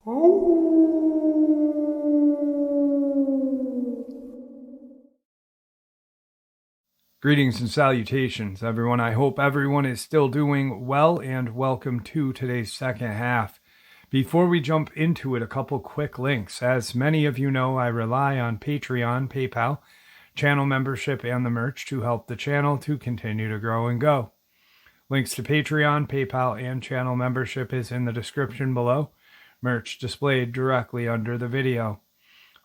Greetings and salutations, everyone. I hope everyone is still doing well, and welcome to today's second half. Before we jump into it, a couple quick links. As many of you know, I rely on Patreon, PayPal, channel membership, and the merch to help the channel to continue to grow and go. Links to Patreon, PayPal, and channel membership is in the description below. Merch displayed directly under the video.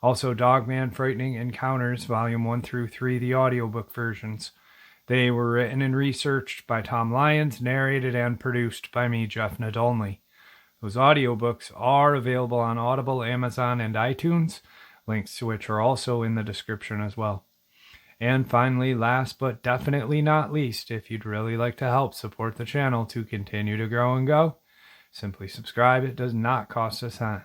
Also, Dogman Frightening Encounters, Volume 1 through 3, the audiobook versions. They were written and researched by Tom Lyons, narrated and produced by me, Jeff Nadolny. Those audiobooks are available on Audible, Amazon, and iTunes, links to which are also in the description as well. And finally, last but definitely not least, if you'd really like to help support the channel to continue to grow and go, simply subscribe. It does not cost a cent.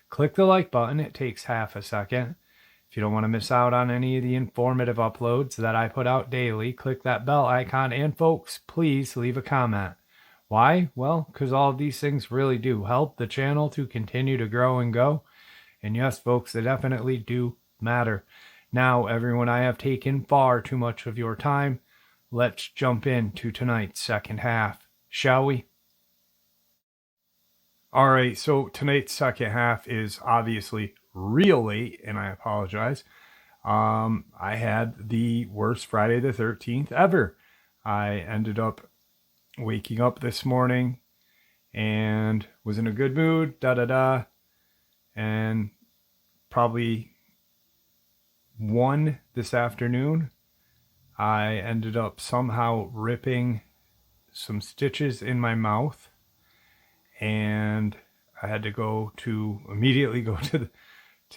Click the like button. It takes half a second. If you don't want to miss out on any of the informative uploads that I put out daily, click that bell icon. And folks, please leave a comment. Why? Well, because all of these things really do help the channel to continue to grow and go. And yes, folks, they definitely do matter. Now, everyone, I have taken far too much of your time. Let's jump into tonight's second half, shall we? All right, so tonight's second half is obviously real late, and I apologize. I had the worst Friday the 13th ever. I ended up waking up this morning and was in a good mood, and probably 1 this afternoon, I ended up somehow ripping some stitches in my mouth. And I had to immediately go to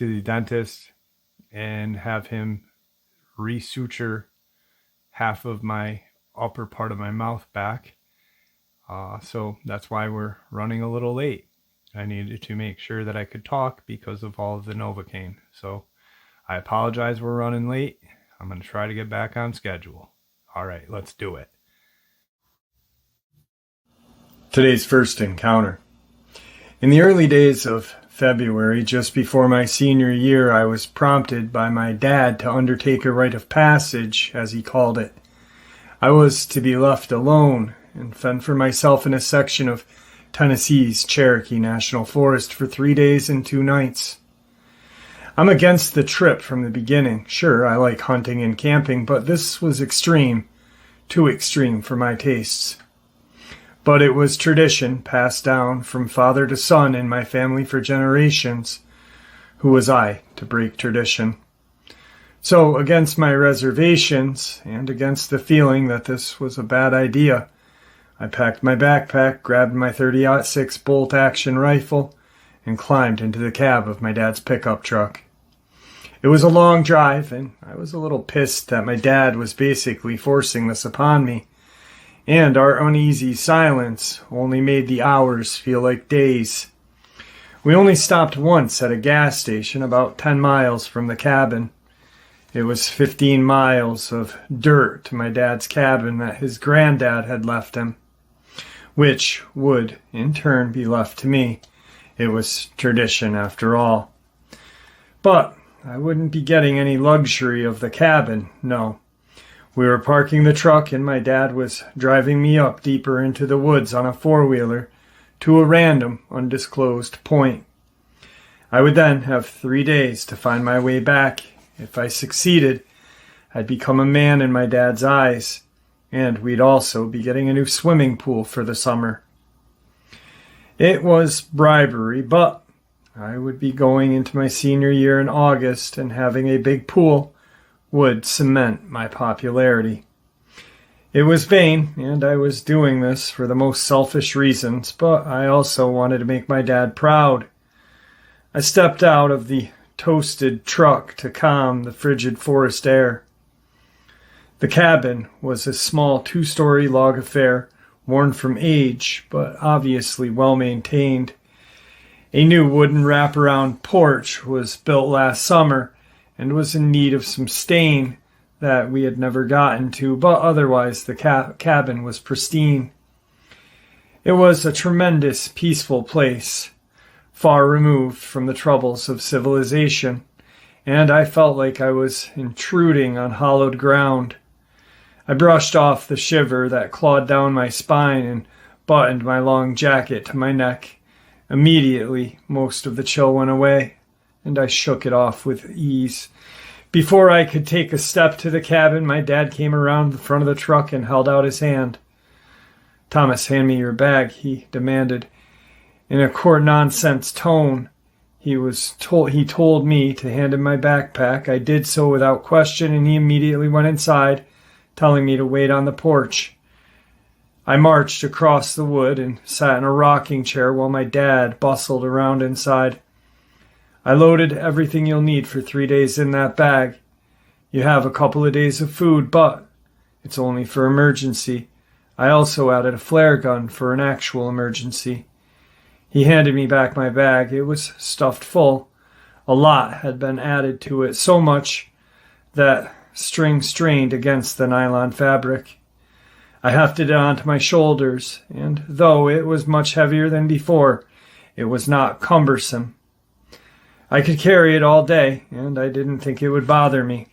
the dentist and have him resuture half of my upper part of my mouth back. So that's why we're running a little late. I needed to make sure that I could talk because of all of the Novocaine. So I apologize we're running late. I'm going to try to get back on schedule. All right, let's do it. Today's first encounter. In the early days of February, just before my senior year, I was prompted by my dad to undertake a rite of passage, as he called it. I was to be left alone and fend for myself in a section of Tennessee's Cherokee National Forest for 3 days and 2 nights. I'm against the trip from the beginning. Sure, I like hunting and camping, but this was extreme, too extreme for my tastes. But it was tradition passed down from father to son in my family for generations. Who was I to break tradition? So, against my reservations, and against the feeling that this was a bad idea, I packed my backpack, grabbed my .30-06 bolt-action rifle, and climbed into the cab of my dad's pickup truck. It was a long drive, and I was a little pissed that my dad was basically forcing this upon me. And our uneasy silence only made the hours feel like days. We only stopped once at a gas station about 10 miles from the cabin. It was 15 miles of dirt to my dad's cabin that his granddad had left him, which would, in turn, be left to me. It was tradition, after all. But I wouldn't be getting any luxury of the cabin, no. We were parking the truck, and my dad was driving me up deeper into the woods on a four-wheeler to a random, undisclosed point. I would then have 3 days to find my way back. If I succeeded, I'd become a man in my dad's eyes, and we'd also be getting a new swimming pool for the summer. It was bribery, but I would be going into my senior year in August, and having a big pool would cement my popularity. It was vain, and I was doing this for the most selfish reasons, but I also wanted to make my dad proud. I stepped out of the toasted truck to calm the frigid forest air. The cabin was a small 2-story log affair, worn from age, but obviously well maintained. A new wooden wraparound porch was built last summer and was in need of some stain that we had never gotten to, but otherwise the cabin was pristine. It was a tremendous, peaceful place. far removed from the troubles of civilization, and I felt like I was intruding on hallowed ground. I brushed off the shiver that clawed down my spine and buttoned my long jacket to my neck. Immediately, most of the chill went away, and I shook it off with ease. Before I could take a step to the cabin, my dad came around the front of the truck and held out his hand. "Thomas, hand me your bag," he demanded. In a court-nonsense tone, he told me to hand him my backpack. I did so without question, and he immediately went inside, telling me to wait on the porch. I marched across the wood and sat in a rocking chair while my dad bustled around inside. "I loaded everything you'll need for 3 days in that bag. You have a couple of days of food, but it's only for emergency. I also added a flare gun for an actual emergency." He handed me back my bag. It was stuffed full. A lot had been added to it, so much that string strained against the nylon fabric. I hefted it onto my shoulders, and though it was much heavier than before, it was not cumbersome. I could carry it all day, and I didn't think it would bother me.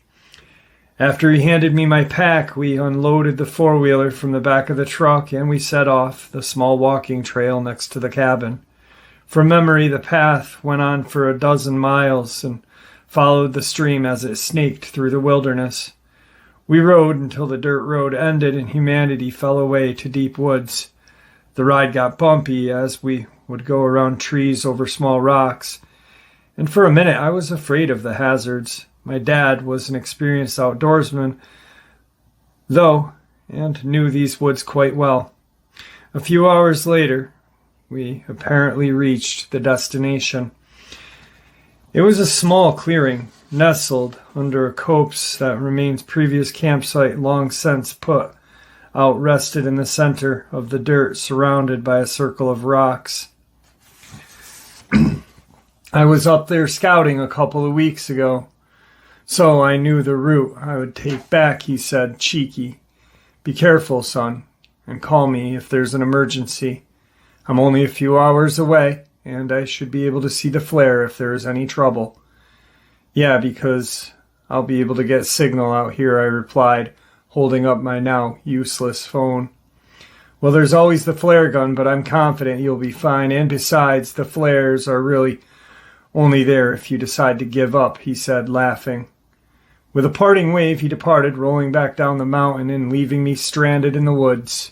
After he handed me my pack, we unloaded the four-wheeler from the back of the truck, and we set off the small walking trail next to the cabin. From memory, the path went on for 12 miles and followed the stream as it snaked through the wilderness. We rode until the dirt road ended and humanity fell away to deep woods. The ride got bumpy as we would go around trees over small rocks, and for a minute I was afraid of the hazards. My dad was an experienced outdoorsman, though, and knew these woods quite well. A few hours later, we apparently reached the destination. It was a small clearing, nestled under a copse that remains previous campsite long since put out, rested in the center of the dirt, surrounded by a circle of rocks. I was up there scouting a couple of weeks ago, so I knew the route I would take back, he said, cheeky. "Be careful, son, and call me if there's an emergency. I'm only a few hours away, and I should be able to see the flare if there is any trouble." "Yeah, because I'll be able to get signal out here," I replied, holding up my now useless phone. "Well, there's always the flare gun, but I'm confident you'll be fine, and besides, the flares are really only there if you decide to give up," he said, laughing. With a parting wave, he departed, rolling back down the mountain and leaving me stranded in the woods.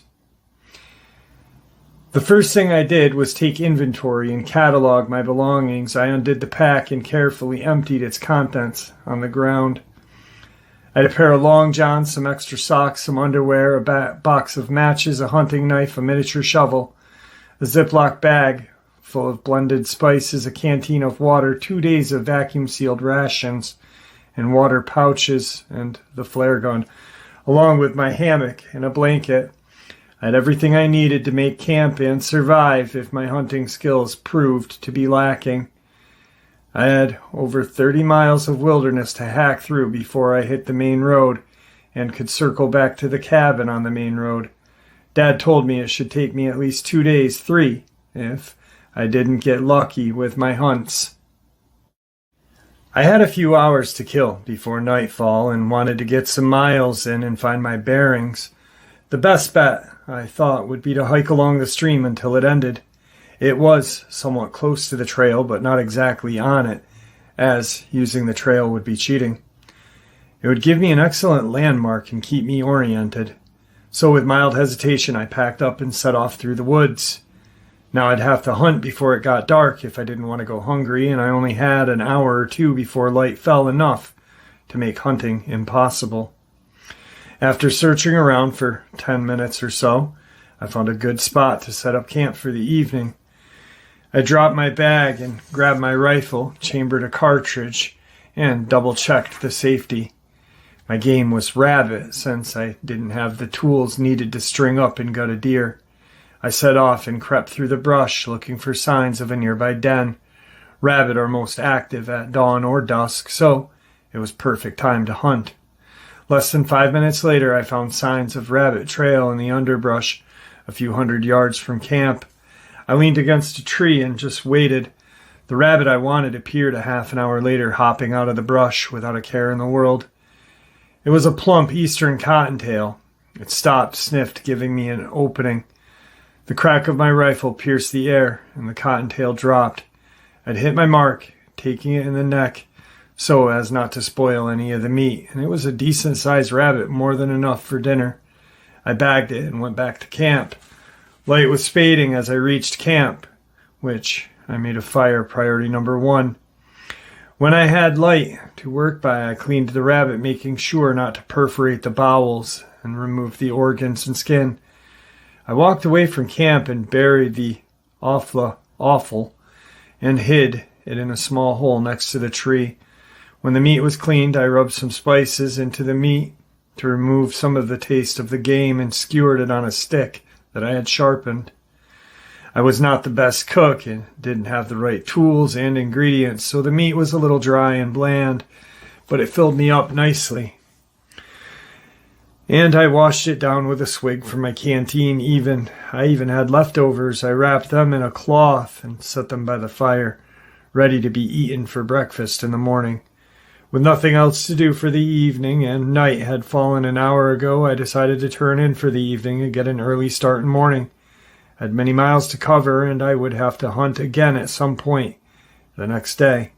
The first thing I did was take inventory and catalog my belongings. I undid the pack and carefully emptied its contents on the ground. I had a pair of long johns, some extra socks, some underwear, a box of matches, a hunting knife, a miniature shovel, a Ziploc bag full of blended spices, a canteen of water, 2 days of vacuum-sealed rations and water pouches, and the flare gun, along with my hammock and a blanket. I had everything I needed to make camp and survive if my hunting skills proved to be lacking. I had over 30 miles of wilderness to hack through before I hit the main road and could circle back to the cabin on the main road. Dad told me it should take me at least 2 days, 3, if I didn't get lucky with my hunts. I had a few hours to kill before nightfall and wanted to get some miles in and find my bearings. The best bet, I thought, would be to hike along the stream until it ended. It was somewhat close to the trail, but not exactly on it, as using the trail would be cheating. It would give me an excellent landmark and keep me oriented. So with mild hesitation, I packed up and set off through the woods. Now I'd have to hunt before it got dark if I didn't want to go hungry, and I only had an hour or two before light fell, enough to make hunting impossible. After searching around for 10 minutes or so, I found a good spot to set up camp for the evening. I dropped my bag and grabbed my rifle, chambered a cartridge, and double-checked the safety. My game was rabbit, since I didn't have the tools needed to string up and gut a deer. I set off and crept through the brush, looking for signs of a nearby den. Rabbit are most active at dawn or dusk, so it was perfect time to hunt. Less than 5 minutes later, I found signs of rabbit trail in the underbrush a few hundred yards from camp. I leaned against a tree and just waited. The rabbit I wanted appeared a half an hour later, hopping out of the brush without a care in the world. It was a plump eastern cottontail. It stopped, sniffed, giving me an opening. The crack of my rifle pierced the air, and the cottontail dropped. I'd hit my mark, taking it in the neck, so as not to spoil any of the meat, and it was a decent-sized rabbit, more than enough for dinner. I bagged it and went back to camp. Light was fading as I reached camp, which I made a fire priority number 1. When I had light to work by, I cleaned the rabbit, making sure not to perforate the bowels and remove the organs and skin. I walked away from camp and buried the offal and hid it in a small hole next to the tree. When the meat was cleaned, I rubbed some spices into the meat to remove some of the taste of the game and skewered it on a stick that I had sharpened. I was not the best cook and didn't have the right tools and ingredients, so the meat was a little dry and bland, but it filled me up nicely. And I washed it down with a swig from my canteen. I even had leftovers. I wrapped them in a cloth and set them by the fire, ready to be eaten for breakfast in the morning. With nothing else to do for the evening, and night had fallen an hour ago, I decided to turn in for the evening and get an early start in morning. I had many miles to cover, and I would have to hunt again at some point the next day.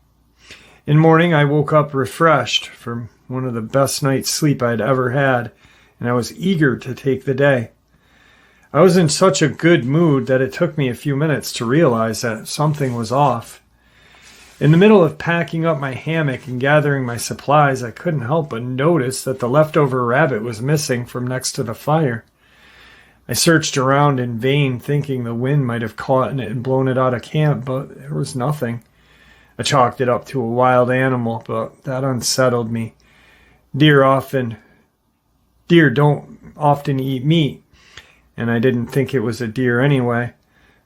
In morning, I woke up refreshed from one of the best night's sleep I had ever had, and I was eager to take the day. I was in such a good mood that it took me a few minutes to realize that something was off. In the middle of packing up my hammock and gathering my supplies, I couldn't help but notice that the leftover rabbit was missing from next to the fire. I searched around in vain, thinking the wind might have caught it and blown it out of camp, but there was nothing. I chalked it up to a wild animal, but that unsettled me. Deer don't often eat meat, and I didn't think it was a deer anyway.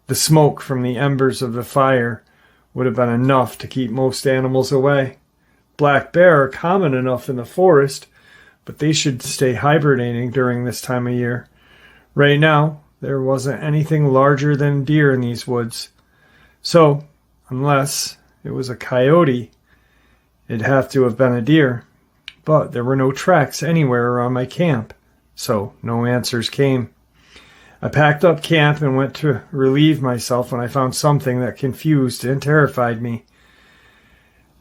The smoke from the embers of the fire would have been enough to keep most animals away. Black bear are common enough in the forest, but they should stay hibernating during this time of year. Right now, there wasn't anything larger than deer in these woods. So, unless it was a coyote, it'd have to have been a deer. But there were no tracks anywhere around my camp, so no answers came. I packed up camp and went to relieve myself when I found something that confused and terrified me.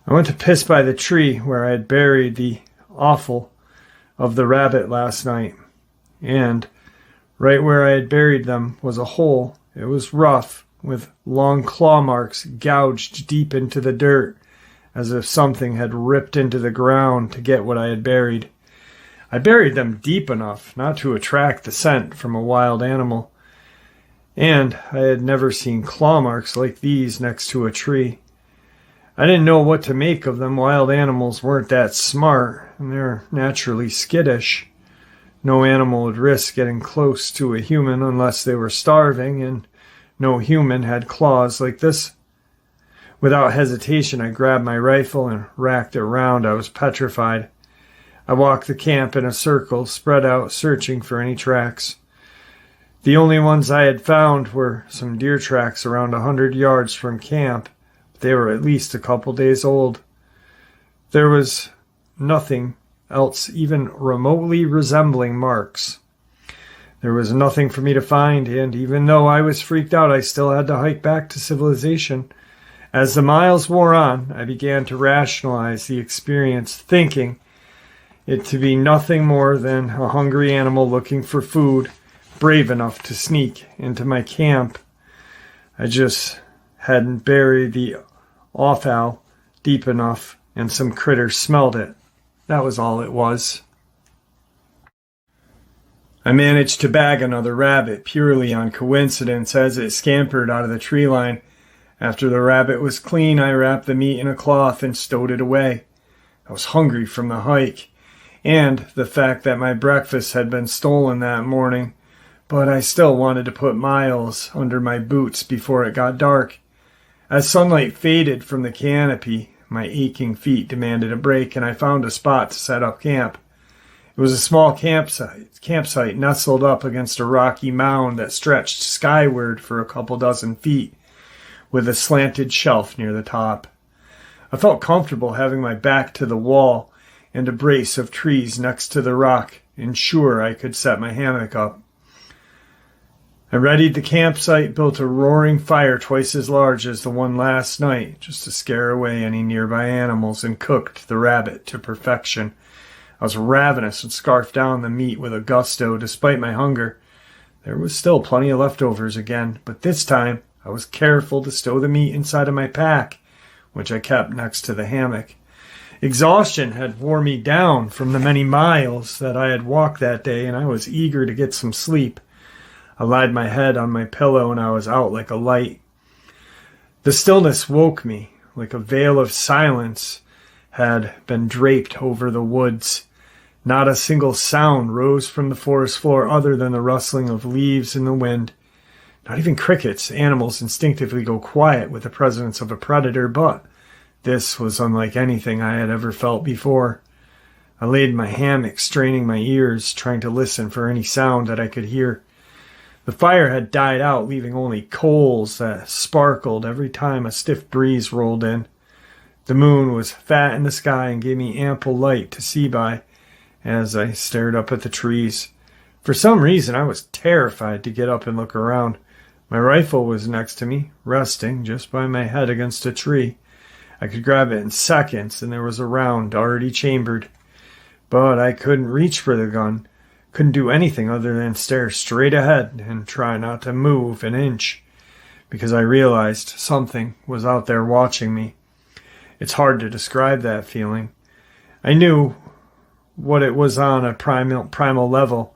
I went to piss by the tree where I had buried the offal of the rabbit last night, and right where I had buried them was a hole. It was rough, with long claw marks gouged deep into the dirt, as if something had ripped into the ground to get what I had buried. I buried them deep enough not to attract the scent from a wild animal, and I had never seen claw marks like these next to a tree. I didn't know what to make of them. Wild animals weren't that smart, and they're naturally skittish. No animal would risk getting close to a human unless they were starving, and no human had claws like this. Without hesitation, I grabbed my rifle and racked it round. I was petrified. I walked the camp in a circle, spread out, searching for any tracks. The only ones I had found were some deer tracks around 100 yards from camp, but they were at least a couple days old. There was nothing else even remotely resembling marks. There was nothing for me to find, and even though I was freaked out, I still had to hike back to civilization. As the miles wore on, I began to rationalize the experience, thinking it to be nothing more than a hungry animal looking for food, brave enough to sneak into my camp. I just hadn't buried the offal deep enough, and some critter smelled it. That was all it was. I managed to bag another rabbit purely on coincidence as it scampered out of the tree line. After the rabbit was clean, I wrapped the meat in a cloth and stowed it away. I was hungry from the hike, and the fact that my breakfast had been stolen that morning, but I still wanted to put miles under my boots before it got dark. As sunlight faded from the canopy, my aching feet demanded a break, and I found a spot to set up camp. It was a small campsite nestled up against a rocky mound that stretched skyward for a couple dozen feet. with a slanted shelf near the top. I felt comfortable having my back to the wall and a brace of trees next to the rock, and sure I could set my hammock up. I readied the campsite, built a roaring fire twice as large as the one last night, just to scare away any nearby animals, and cooked the rabbit to perfection. I was ravenous and scarfed down the meat with a gusto despite my hunger. There was still plenty of leftovers again, but this time I was careful to stow the meat inside of my pack, which I kept next to the hammock. Exhaustion had wore me down from the many miles that I had walked that day, and I was eager to get some sleep. I laid my head on my pillow and I was out like a light. The stillness woke me, like a veil of silence had been draped over the woods. Not a single sound rose from the forest floor other than the rustling of leaves in the wind. Not even crickets. Animals instinctively go quiet with the presence of a predator, but this was unlike anything I had ever felt before. I laid in my hammock, straining my ears, trying to listen for any sound that I could hear. The fire had died out, leaving only coals that sparkled every time a stiff breeze rolled in. The moon was fat in the sky and gave me ample light to see by as I stared up at the trees. For some reason, I was terrified to get up and look around. My rifle was next to me, resting just by my head against a tree. I could grab it in seconds, and there was a round already chambered. But I couldn't reach for the gun. Couldn't do anything other than stare straight ahead and try not to move an inch, because I realized something was out there watching me. It's hard to describe that feeling. I knew what it was on a primal level,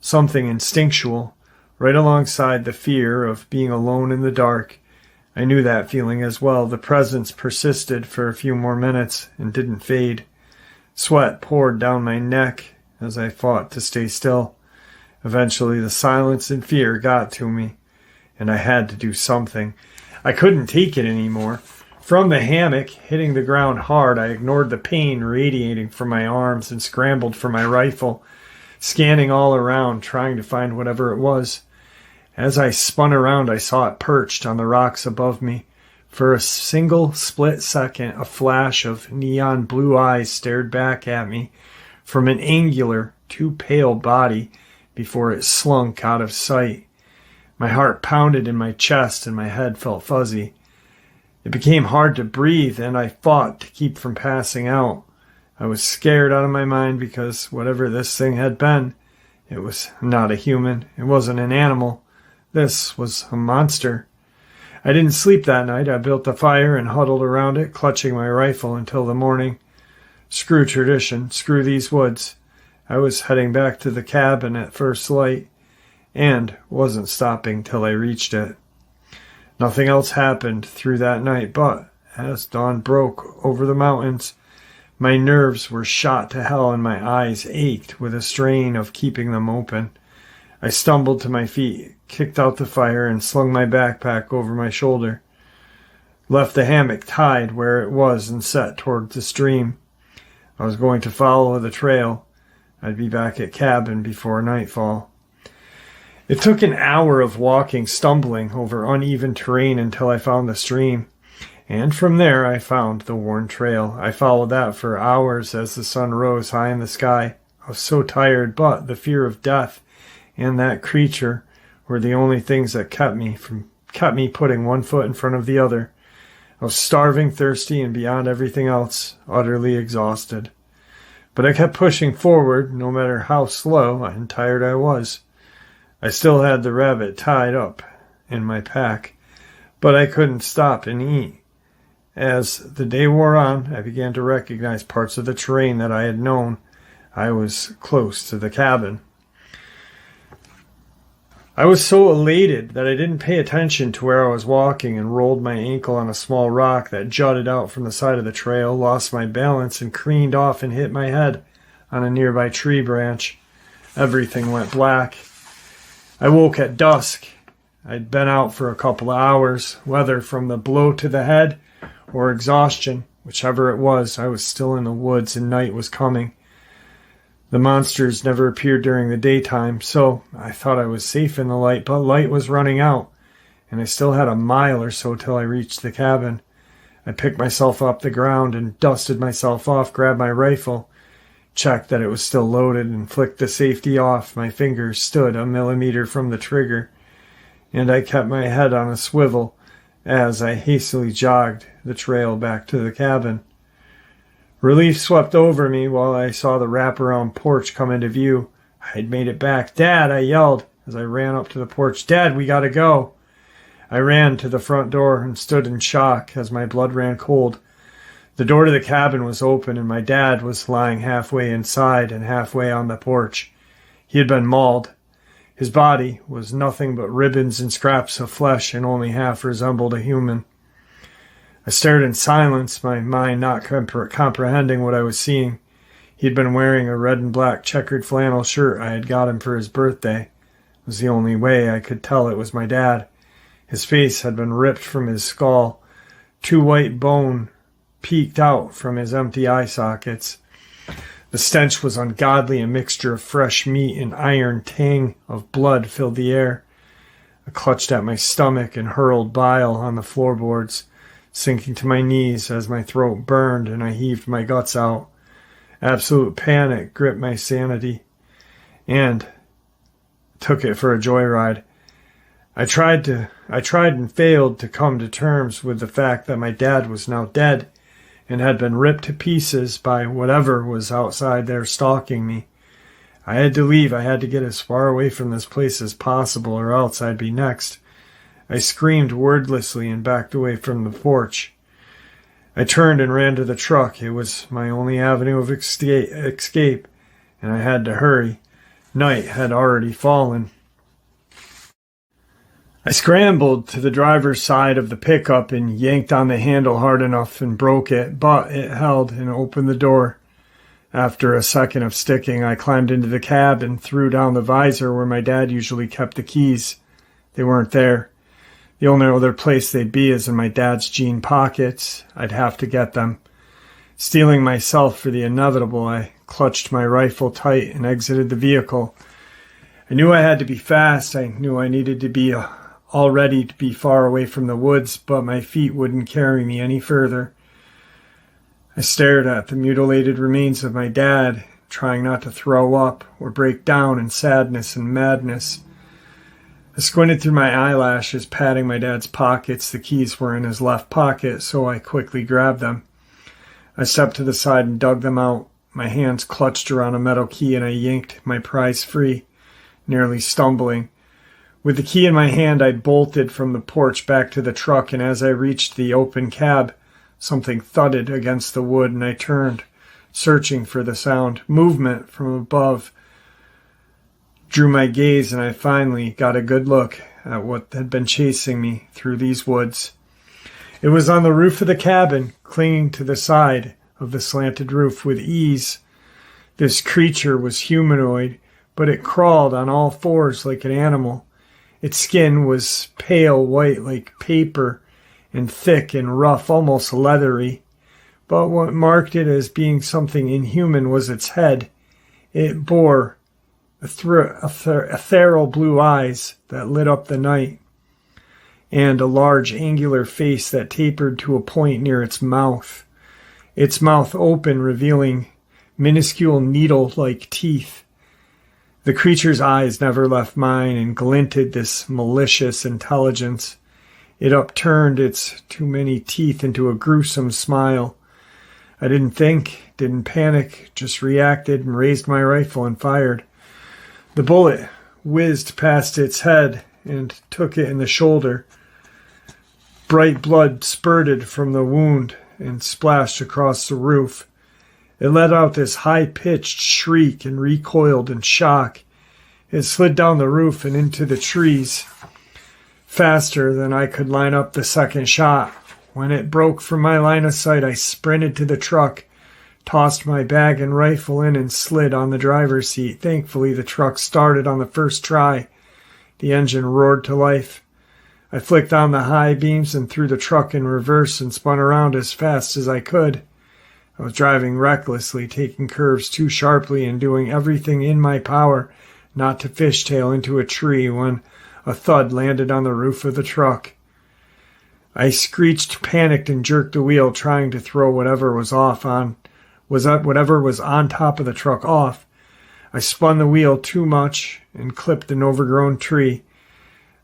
something instinctual, right alongside the fear of being alone in the dark. I knew that feeling as well. The presence persisted for a few more minutes and didn't fade. Sweat poured down my neck as I fought to stay still. Eventually, the silence and fear got to me, and I had to do something. I couldn't take it anymore. From the hammock, hitting the ground hard, I ignored the pain radiating from my arms and scrambled for my rifle, scanning all around, trying to find whatever it was. As I spun around, I saw it perched on the rocks above me. For a single split second, a flash of neon blue eyes stared back at me from an angular, too pale body before it slunk out of sight. My heart pounded in my chest and my head felt fuzzy. It became hard to breathe, and I fought to keep from passing out. I was scared out of my mind because whatever this thing had been, it was not a human. It wasn't an animal. This was a monster. I didn't sleep that night. I built a fire and huddled around it, clutching my rifle until the morning. Screw tradition, screw these woods. I was heading back to the cabin at first light, and wasn't stopping till I reached it. Nothing else happened through that night, but as dawn broke over the mountains, my nerves were shot to hell and my eyes ached with a strain of keeping them open. I stumbled to my feet, kicked out the fire, and slung my backpack over my shoulder. Left the hammock tied where it was and set toward the stream. I was going to follow the trail. I'd be back at cabin before nightfall. It took an hour of walking, stumbling over uneven terrain until I found the stream. And from there I found the worn trail. I followed that for hours as the sun rose high in the sky. I was so tired, but the fear of death and that creature were the only things that kept me putting one foot in front of the other. I was starving, thirsty, and beyond everything else, utterly exhausted. But I kept pushing forward, no matter how slow and tired I was. I still had the rabbit tied up in my pack, but I couldn't stop and eat. As the day wore on, I began to recognize parts of the terrain that I had known. I was close to the cabin. I was so elated that I didn't pay attention to where I was walking and rolled my ankle on a small rock that jutted out from the side of the trail, lost my balance, and careened off and hit my head on a nearby tree branch. Everything went black. I woke at dusk. I'd been out for a couple of hours, whether from the blow to the head or exhaustion. Whichever it was, I was still in the woods and night was coming. The monsters never appeared during the daytime, so I thought I was safe in the light, but light was running out, and I still had a mile or so till I reached the cabin. I picked myself up the ground and dusted myself off, grabbed my rifle, checked that it was still loaded, and flicked the safety off. My fingers stood a millimeter from the trigger, and I kept my head on a swivel as I hastily jogged the trail back to the cabin. Relief swept over me while I saw the wraparound porch come into view. I had made it back. "Dad!" I yelled as I ran up to the porch. "Dad, we gotta go!" I ran to the front door and stood in shock as my blood ran cold. The door to the cabin was open, and my dad was lying halfway inside and halfway on the porch. He had been mauled. His body was nothing but ribbons and scraps of flesh and only half resembled a human. I stared in silence, my mind not comprehending what I was seeing. He had been wearing a red and black checkered flannel shirt I had got him for his birthday. It was the only way I could tell it was my dad. His face had been ripped from his skull. 2 white bone peeked out from his empty eye sockets. The stench was ungodly. A mixture of fresh meat and iron tang of blood filled the air. I clutched at my stomach and hurled bile on the floorboards, sinking to my knees as my throat burned and I heaved my guts out. Absolute panic gripped my sanity and took it for a joyride. I tried and failed to come to terms with the fact that my dad was now dead and had been ripped to pieces by whatever was outside there stalking me. I had to leave. I had to get as far away from this place as possible, or else I'd be next. I screamed wordlessly and backed away from the porch. I turned and ran to the truck. It was my only avenue of escape, and I had to hurry. Night had already fallen. I scrambled to the driver's side of the pickup and yanked on the handle hard enough and broke it, but it held and opened the door. After a second of sticking, I climbed into the cab and threw down the visor where my dad usually kept the keys. They weren't there. The only other place they'd be is in my dad's jean pockets. I'd have to get them. Steeling myself for the inevitable, I clutched my rifle tight and exited the vehicle. I knew I had to be fast. I knew I needed to be already to be far away from the woods, but my feet wouldn't carry me any further. I stared at the mutilated remains of my dad, trying not to throw up or break down in sadness and madness. I squinted through my eyelashes, patting my dad's pockets. The keys were in his left pocket, so I quickly grabbed them. I stepped to the side and dug them out. My hands clutched around a metal key, and I yanked my prize free, nearly stumbling. With the key in my hand, I bolted from the porch back to the truck, and as I reached the open cab, something thudded against the wood, and I turned, searching for the sound. Movement from above drew my gaze, and I finally got a good look at what had been chasing me through these woods. It was on the roof of the cabin, clinging to the side of the slanted roof with ease. This creature was humanoid, but it crawled on all fours like an animal. Its skin was pale white like paper and thick and rough, almost leathery. But what marked it as being something inhuman was its head. It bore ethereal blue eyes that lit up the night, and a large angular face that tapered to a point near its mouth. Its mouth open, revealing minuscule needle-like teeth. The creature's eyes never left mine and glinted this malicious intelligence. It upturned its too many teeth into a gruesome smile. I didn't think, didn't panic, just reacted and raised my rifle and fired. The bullet whizzed past its head and took it in the shoulder. Bright blood spurted from the wound and splashed across the roof. It let out this high-pitched shriek and recoiled in shock. It slid down the roof and into the trees faster than I could line up the second shot. When it broke from my line of sight, I sprinted to the truck, tossed my bag and rifle in, and slid on the driver's seat. Thankfully, the truck started on the first try. The engine roared to life. I flicked on the high beams and threw the truck in reverse and spun around as fast as I could. I was driving recklessly, taking curves too sharply and doing everything in my power not to fishtail into a tree when A thud landed on the roof of the truck. I screeched, panicked, and jerked the wheel, trying to throw whatever was on top of the truck off. I spun the wheel too much and clipped an overgrown tree.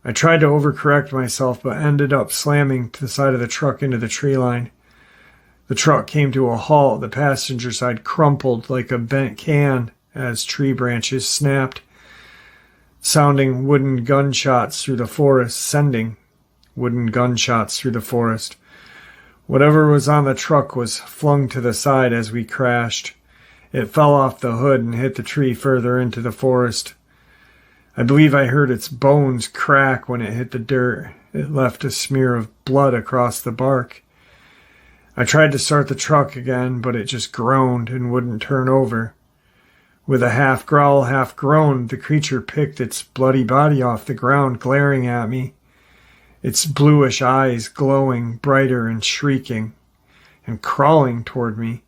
I tried to overcorrect myself, but ended up slamming to the side of the truck into the tree line. The truck came to a halt. The passenger side crumpled like a bent can as tree branches snapped, sending wooden gunshots through the forest. Whatever was on the truck was flung to the side as we crashed. It fell off the hood and hit the tree further into the forest. I believe I heard its bones crack when it hit the dirt. It left a smear of blood across the bark. I tried to start the truck again, but it just groaned and wouldn't turn over. With a half growl, half groan, the creature picked its bloody body off the ground, glaring at me, its bluish eyes glowing brighter and shrieking, and crawling toward me.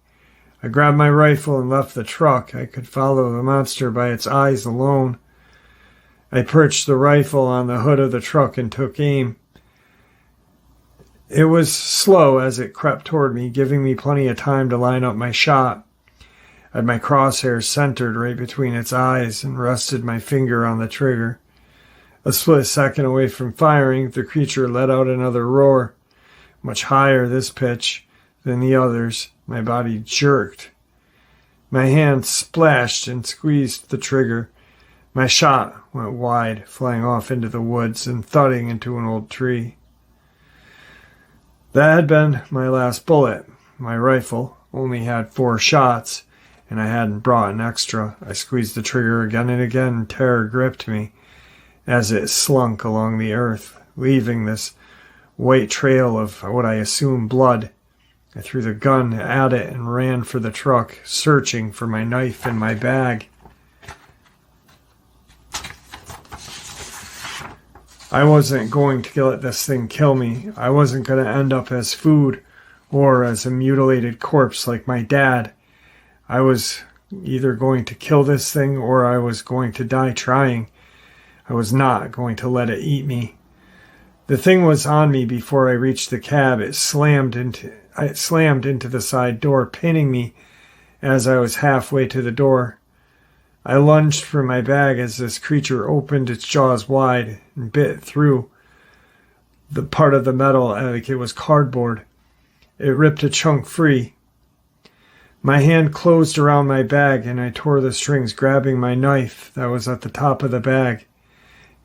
I grabbed my rifle and left the truck. I could follow the monster by its eyes alone. I perched the rifle on the hood of the truck and took aim. It was slow as it crept toward me, giving me plenty of time to line up my shot. I had my crosshairs centered right between its eyes and rested my finger on the trigger. A split second away from firing, the creature let out another roar, much higher this pitch than the others. My body jerked. My hand splashed and squeezed the trigger. My shot went wide, flying off into the woods and thudding into an old tree. That had been my last bullet. My rifle only had 4 shots, and I hadn't brought an extra. I squeezed the trigger again and again, and terror gripped me as it slunk along the earth, leaving this white trail of what I assumed blood. I threw the gun at it and ran for the truck, searching for my knife in my bag. I wasn't going to let this thing kill me. I wasn't going to end up as food or as a mutilated corpse like my dad. I was either going to kill this thing or I was going to die trying. I was not going to let it eat me. The thing was on me before I reached the cab. It slammed into the side door, pinning me as I was halfway to the door. I lunged for my bag as this creature opened its jaws wide and bit through the part of the metal like it was cardboard. It ripped a chunk free. My hand closed around my bag and I tore the strings, grabbing my knife that was at the top of the bag.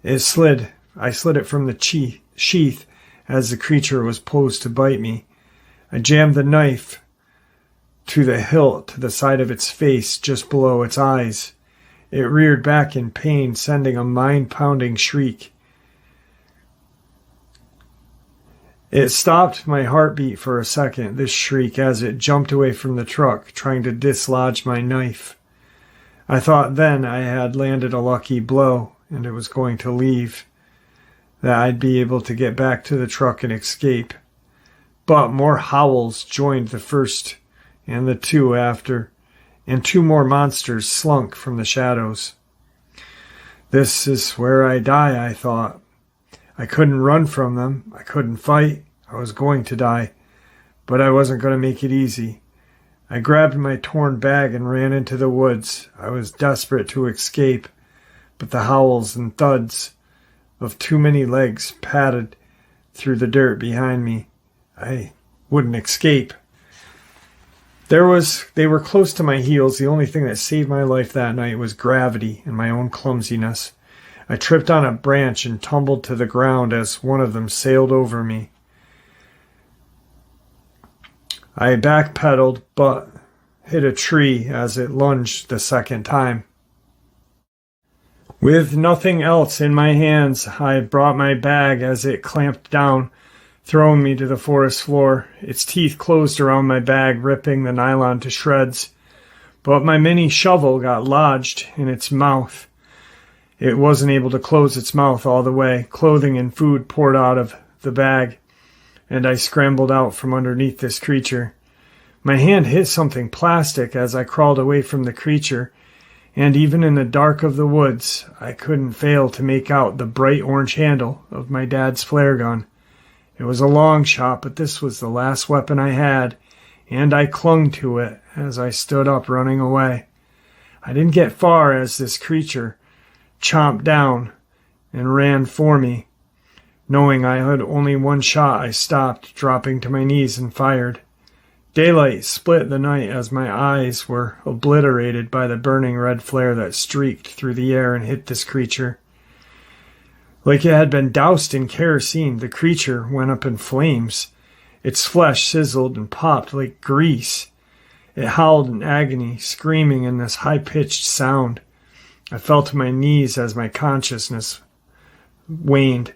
I slid it from the sheath as the creature was posed to bite me. I jammed the knife to the hilt to the side of its face just below its eyes. It reared back in pain, sending a mind-pounding shriek. It stopped my heartbeat for a second, this shriek, as it jumped away from the truck, trying to dislodge my knife. I thought then I had landed a lucky blow, and it was going to leave, that I'd be able to get back to the truck and escape. But more howls joined the first and the 2 after, and 2 more monsters slunk from the shadows. This is where I die, I thought. I couldn't run from them. I couldn't fight. I was going to die, but I wasn't going to make it easy. I grabbed my torn bag and ran into the woods. I was desperate to escape, but the howls and thuds of too many legs padded through the dirt behind me. I wouldn't escape. They were close to my heels. The only thing that saved my life that night was gravity and my own clumsiness. I tripped on a branch and tumbled to the ground as one of them sailed over me. I backpedaled, but hit a tree as it lunged the second time. With nothing else in my hands, I brought my bag as it clamped down, throwing me to the forest floor. Its teeth closed around my bag, ripping the nylon to shreds. But my mini shovel got lodged in its mouth. It wasn't able to close its mouth all the way. Clothing and food poured out of the bag, and I scrambled out from underneath this creature. My hand hit something plastic as I crawled away from the creature. and even in the dark of the woods, I couldn't fail to make out the bright orange handle of my dad's flare gun. It was a long shot, but this was the last weapon I had, and I clung to it as I stood up running away. I didn't get far as this creature chomped down and ran for me. Knowing I had only one shot, I stopped, dropping to my knees, and fired. Daylight split the night as my eyes were obliterated by the burning red flare that streaked through the air and hit this creature. Like it had been doused in kerosene, the creature went up in flames. Its flesh sizzled and popped like grease. It howled in agony, screaming in this high-pitched sound. I fell to my knees as my consciousness waned.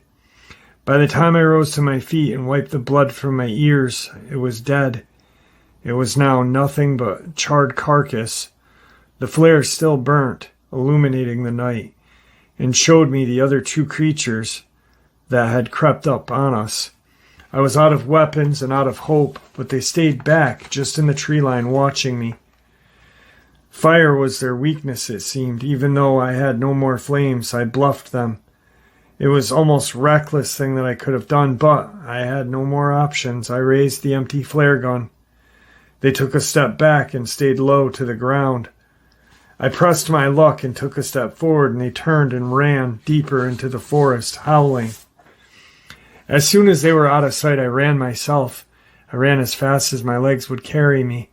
By the time I rose to my feet and wiped the blood from my ears, it was dead. It was now nothing but charred carcass. The flare still burnt, illuminating the night, and showed me the other two creatures that had crept up on us. I was out of weapons and out of hope, but they stayed back just in the tree line watching me. Fire was their weakness, it seemed. Even though I had no more flames, I bluffed them. It was almost reckless thing that I could have done, but I had no more options. I raised the empty flare gun. They took a step back and stayed low to the ground. I pressed my luck and took a step forward, and they turned and ran deeper into the forest, howling. As soon as they were out of sight, I ran myself. I ran as fast as my legs would carry me,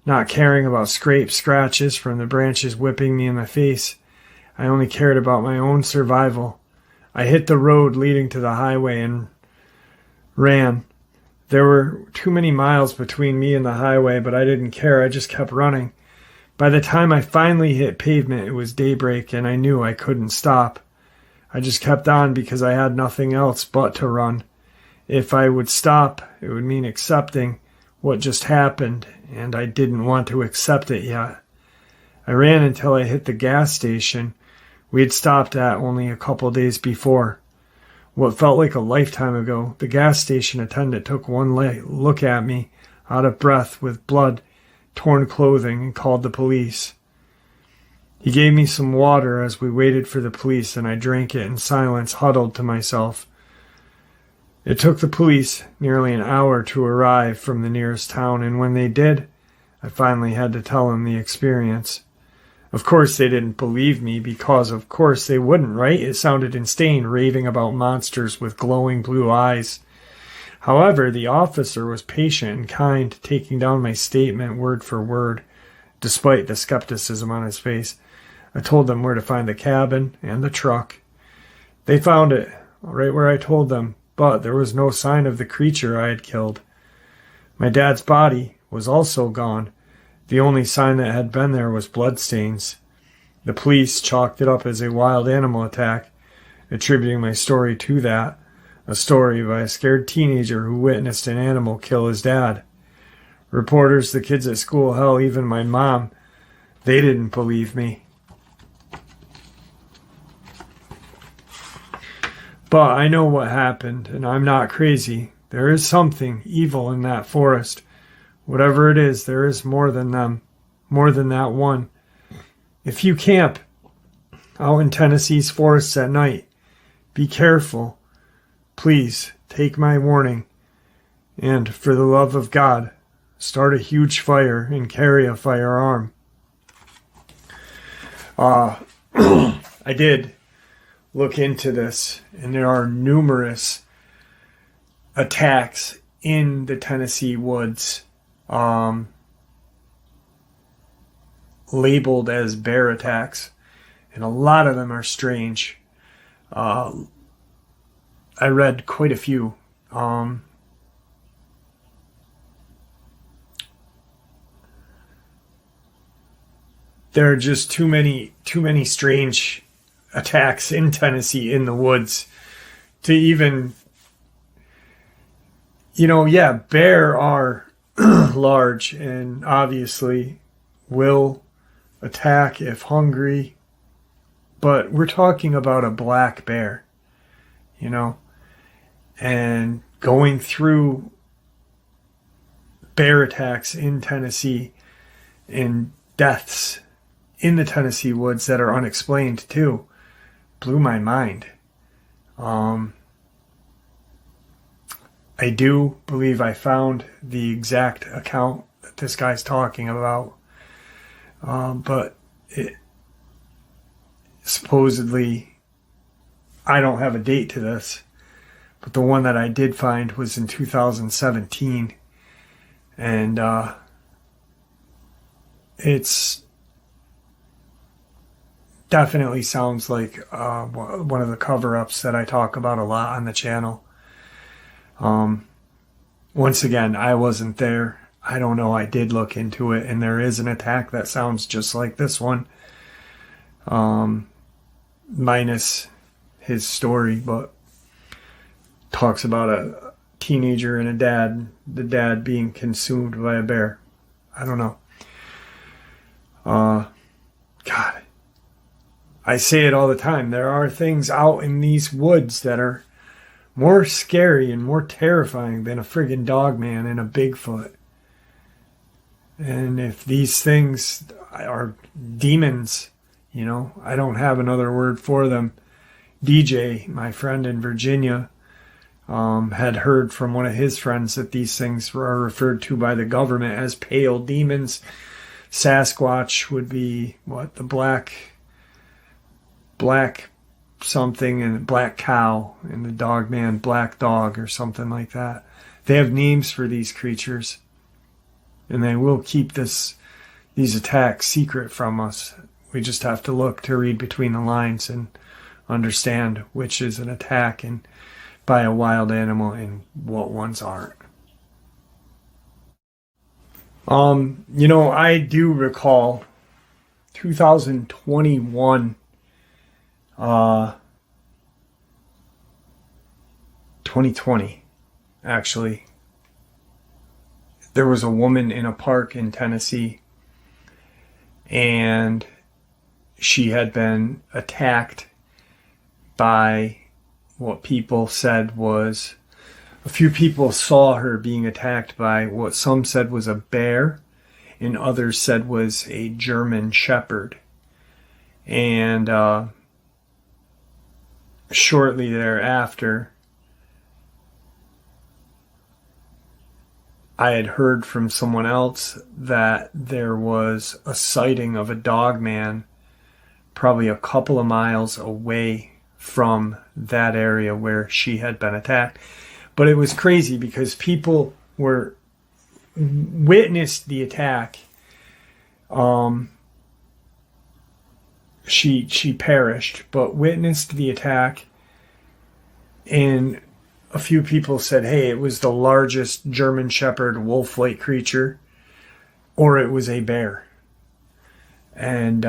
not caring about scrapes, scratches from the branches whipping me in the face. I only cared about my own survival. I hit the road leading to the highway and ran. There were too many miles between me and the highway, but I didn't care. I just kept running. By the time I finally hit pavement, it was daybreak, and I knew I couldn't stop. I just kept on because I had nothing else but to run. If I would stop, it would mean accepting what just happened, and I didn't want to accept it yet. I ran until I hit the gas station we had stopped at only a couple days before. What felt like a lifetime ago, the gas station attendant took one look at me, out of breath with blood, torn clothing, and called the police. He gave me some water as we waited for the police, and I drank it in silence, huddled to myself. It took the police nearly an hour to arrive from the nearest town, and when they did, I finally had to tell them the experience. Of course they didn't believe me, because of course they wouldn't, right? It sounded insane, raving about monsters with glowing blue eyes. However, the officer was patient and kind, taking down my statement word for word, despite the skepticism on his face. I told them where to find the cabin and the truck. They found it right where I told them, but there was no sign of the creature I had killed. My dad's body was also gone. The only sign that had been there was bloodstains. The police chalked it up as a wild animal attack, attributing my story to that, a story by a scared teenager who witnessed an animal kill his dad. Reporters, the kids at school, hell, even my mom, they didn't believe me. But I know what happened, and I'm not crazy. There is something evil in that forest. Whatever it is, there is more than them, more than that one. If you camp out in Tennessee's forests at night, be careful. Please, take my warning. And for the love of God, start a huge fire and carry a firearm. I did look into this, and there are numerous attacks in the Tennessee woods, labeled as bear attacks, and a lot of them are strange. I read quite a few. There are just too many strange attacks in Tennessee in the woods to even, bear are large and obviously will attack if hungry, but we're talking about a black bear, and going through bear attacks in Tennessee and deaths in the Tennessee woods that are unexplained too. Blew my mind. I do believe I found the exact account that this guy's talking about. But it supposedly, I don't have a date to this, but the one that I did find was in 2017. And it's definitely sounds like one of the cover-ups that I talk about a lot on the channel. Once again, I wasn't there. I don't know. I did look into it, and there is an attack that sounds just like this one, minus his story, but talks about a teenager and a dad, the dad being consumed by a bear. I don't know. God, I say it all the time. There are things out in these woods that are more scary and more terrifying than a friggin' Dogman and a Bigfoot. And if these things are demons, I don't have another word for them. DJ, my friend in Virginia, had heard from one of his friends that these things were referred to by the government as pale demons. Sasquatch would be the black something, and black cow, and the Dogman black dog or something like that. They have names for these creatures, and they will keep these attacks secret from us. We just have to look to read between the lines and understand which is an attack and by a wild animal and what ones aren't. I do recall 2021, 2020, actually. There was a woman in a park in Tennessee, and she had been attacked by what people said was, a few people saw her being attacked by what some said was a bear and others said was a German shepherd. And shortly thereafter, I had heard from someone else that there was a sighting of a Dogman probably a couple of miles away from that area where she had been attacked. But it was crazy because people witnessed the attack. She perished, but witnessed the attack, and a few people said, hey, it was the largest German Shepherd wolf-like creature, or it was a bear. And,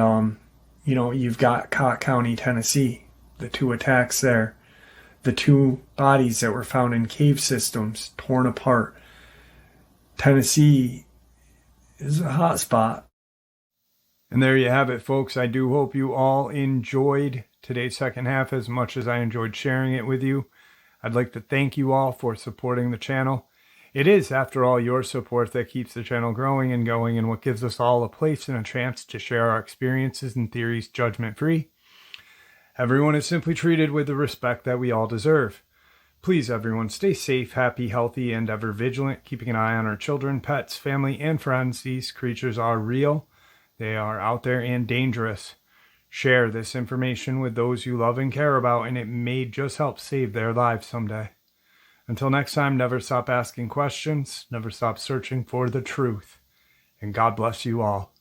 you've got Cott County, Tennessee, the two attacks there, the two bodies that were found in cave systems, torn apart. Tennessee is a hot spot. And there you have it, folks. I do hope you all enjoyed today's second half as much as I enjoyed sharing it with you. I'd like to thank you all for supporting the channel. It is, after all, your support that keeps the channel growing and going, and what gives us all a place and a chance to share our experiences and theories judgment-free. Everyone is simply treated with the respect that we all deserve. Please, everyone, stay safe, happy, healthy, and ever vigilant, keeping an eye on our children, pets, family, and friends. These creatures are real. They are out there and dangerous. Share this information with those you love and care about, and it may just help save their lives someday. Until next time, never stop asking questions, never stop searching for the truth, and God bless you all.